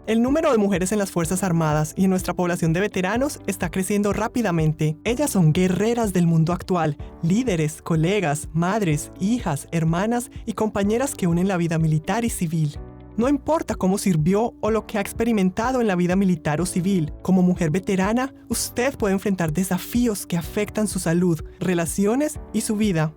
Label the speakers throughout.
Speaker 1: El número de mujeres en las Fuerzas Armadas y en nuestra población de veteranos está creciendo rápidamente. Ellas son guerreras del mundo actual, líderes, colegas, madres, hijas, hermanas y compañeras que unen la vida militar y civil. No importa cómo sirvió o lo que ha experimentado en la vida militar o civil, como mujer veterana, usted puede enfrentar desafíos que afectan su salud, relaciones y su vida.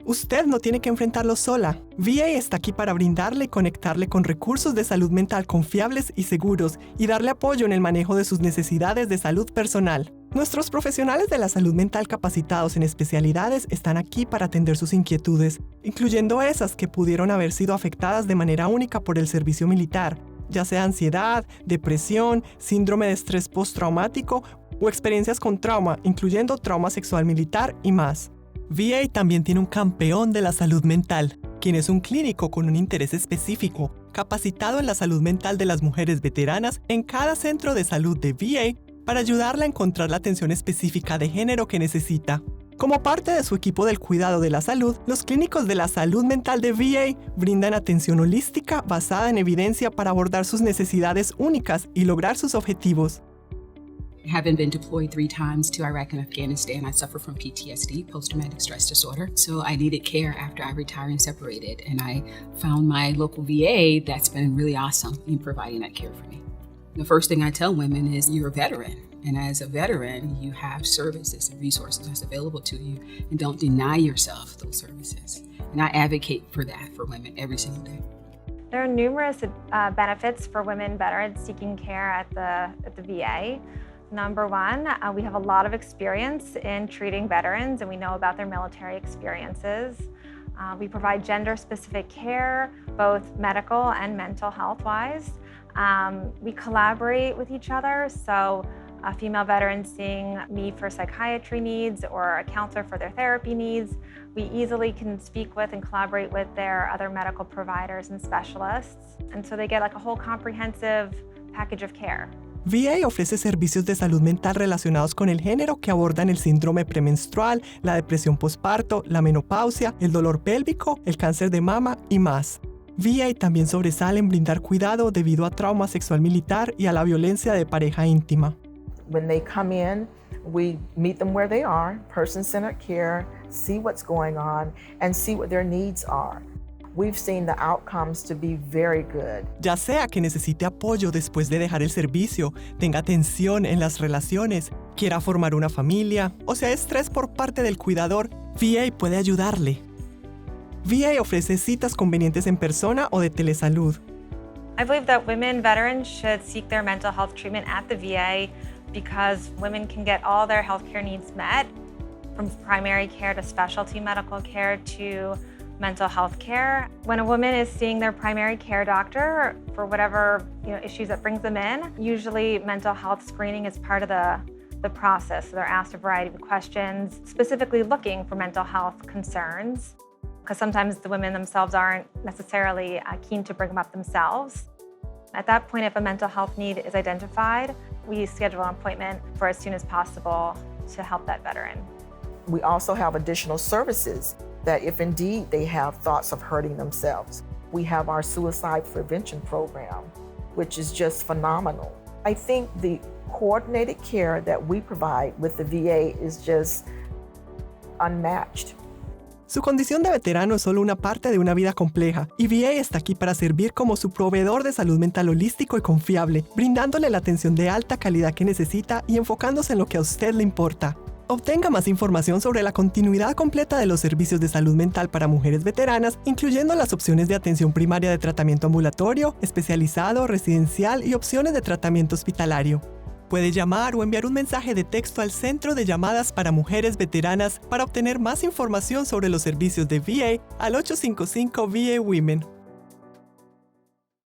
Speaker 1: Usted no tiene que enfrentarlo sola. VA está aquí para brindarle y conectarle con recursos de salud mental confiables y seguros y darle apoyo en el manejo de sus necesidades de salud personal. Nuestros profesionales de la salud mental capacitados en especialidades están aquí para atender sus inquietudes, incluyendo esas que pudieron haber sido afectadas de manera única por el servicio militar, ya sea ansiedad, depresión, síndrome de estrés postraumático o experiencias con trauma, incluyendo trauma sexual militar y más. VA también tiene un campeón de la salud mental, quien es un clínico con un interés específico, capacitado en la salud mental de las mujeres veteranas en cada centro de salud de VA para ayudarla a encontrar la atención específica de género que necesita. Como parte de su equipo del cuidado de la salud, los clínicos de la salud mental de VA brindan atención holística basada en evidencia para abordar sus necesidades únicas y lograr sus objetivos.
Speaker 2: Having been deployed 3 times to Iraq and Afghanistan, I suffer from PTSD, post-traumatic stress disorder. So I needed care after I retired and separated. And I found my local VA that's been really awesome in providing that care for me. The first thing I tell women is you're a veteran. And as a veteran, you have services and resources that's available to you. And don't deny yourself those services. And I advocate for that for women every single day.
Speaker 3: There are numerous benefits for women veterans seeking care at the VA. Number one, we have a lot of experience in treating veterans and we know about their military experiences. We provide gender-specific care, both medical and mental health-wise. We collaborate with each other, so a female veteran seeing me for psychiatry needs or a counselor for their therapy needs, we easily can speak with and collaborate with their other medical providers and specialists. And so they get like a whole comprehensive package of care.
Speaker 1: VA ofrece servicios de salud mental relacionados con el género que abordan el síndrome premenstrual, la depresión posparto, la menopausia, el dolor pélvico, el cáncer de mama y más. VA también sobresale en brindar cuidado debido a trauma sexual militar y a la violencia de pareja íntima.
Speaker 4: When they come in, we meet them where they are, person-centered care, see what's going on, and see what their needs are. We've seen the outcomes to be very good.
Speaker 1: Ya sea que necesite apoyo después de dejar el servicio, tenga tensión en las relaciones, quiera formar una familia, o sea estrés por parte del cuidador, VA puede ayudarle. VA ofrece citas convenientes en persona o de telesalud.
Speaker 3: I believe that women veterans should seek their mental health treatment at the VA because women can get all their healthcare needs met, from primary care to specialty medical care to mental health care. When a woman is seeing their primary care doctor for whatever issues that brings them in, usually mental health screening is part of the process. So they're asked a variety of questions, specifically looking for mental health concerns, because sometimes the women themselves aren't necessarily keen to bring them up themselves. At that point, if a mental health need is identified, we schedule an appointment for as soon as possible to help that veteran.
Speaker 4: We also have additional services that if indeed they have thoughts of hurting themselves. We have our suicide prevention program, which is just phenomenal. I think the coordinated care that we provide with the VA is just unmatched.
Speaker 1: Su condición de veterano es solo una parte de una vida compleja, y VA está aquí para servir como su proveedor de salud mental holístico y confiable, brindándole la atención de alta calidad que necesita y enfocándose en lo que a usted le importa. Obtenga más información sobre la continuidad completa de los servicios de salud mental para mujeres veteranas, incluyendo las opciones de atención primaria de tratamiento ambulatorio, especializado, residencial y opciones de tratamiento hospitalario. Puede llamar o enviar un mensaje de texto al Centro de Llamadas para Mujeres Veteranas para obtener más información sobre los servicios de VA al 855 VA Women.